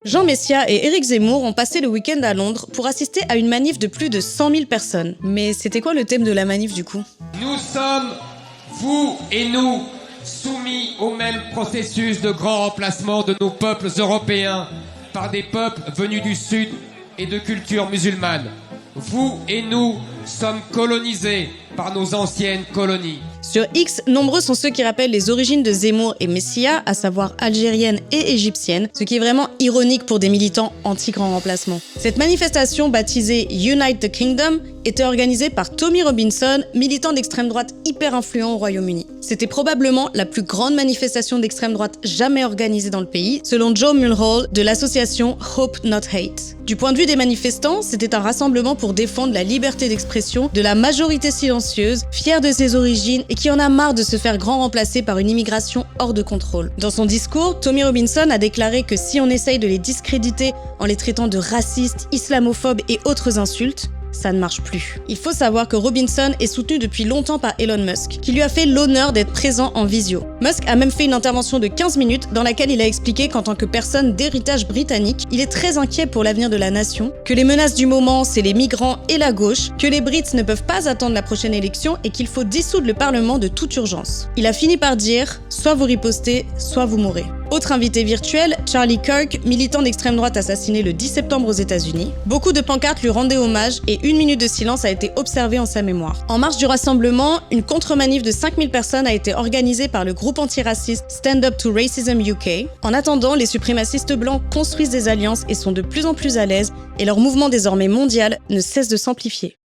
Jean Messia et Éric Zemmour ont passé le week-end à Londres pour assister à une manif de plus de 100 000 personnes. Mais c'était quoi le thème de la manif du coup? Nous sommes, vous et nous, soumis au même processus de grand remplacement de nos peuples européens par des peuples venus du Sud et de culture musulmane. Vous et nous sommes colonisés par nos anciennes colonies. Sur X, nombreux sont ceux qui rappellent les origines de Zemmour et Messia, à savoir algériennes et égyptiennes, ce qui est vraiment ironique pour des militants anti-grand remplacement. Cette manifestation, baptisée Unite the Kingdom, était organisée par Tommy Robinson, militant d'extrême droite hyper influent au Royaume-Uni. C'était probablement la plus grande manifestation d'extrême droite jamais organisée dans le pays, selon Joe Mulhall de l'association Hope Not Hate. Du point de vue des manifestants, c'était un rassemblement pour défendre la liberté d'expression de la majorité silencieuse, fière de ses origines et qui en a marre de se faire grand remplacer par une immigration hors de contrôle. Dans son discours, Tommy Robinson a déclaré que si on essaye de les discréditer en les traitant de racistes, islamophobes et autres insultes, ça ne marche plus. Il faut savoir que Robinson est soutenu depuis longtemps par Elon Musk, qui lui a fait l'honneur d'être présent en visio. Musk a même fait une intervention de 15 minutes dans laquelle il a expliqué qu'en tant que personne d'héritage britannique, il est très inquiet pour l'avenir de la nation, que les menaces du moment, c'est les migrants et la gauche, que les Brits ne peuvent pas attendre la prochaine élection et qu'il faut dissoudre le Parlement de toute urgence. Il a fini par dire « soit vous ripostez, soit vous mourrez ». Autre invité virtuel, Charlie Kirk, militant d'extrême droite assassiné le 10 septembre aux États-Unis. Beaucoup de pancartes lui rendaient hommage et une minute de silence a été observée en sa mémoire. En marge du rassemblement, une contre-manif de 5000 personnes a été organisée par le groupe antiraciste Stand Up to Racism UK. En attendant, les suprémacistes blancs construisent des alliances et sont de plus en plus à l'aise et leur mouvement désormais mondial ne cesse de s'amplifier.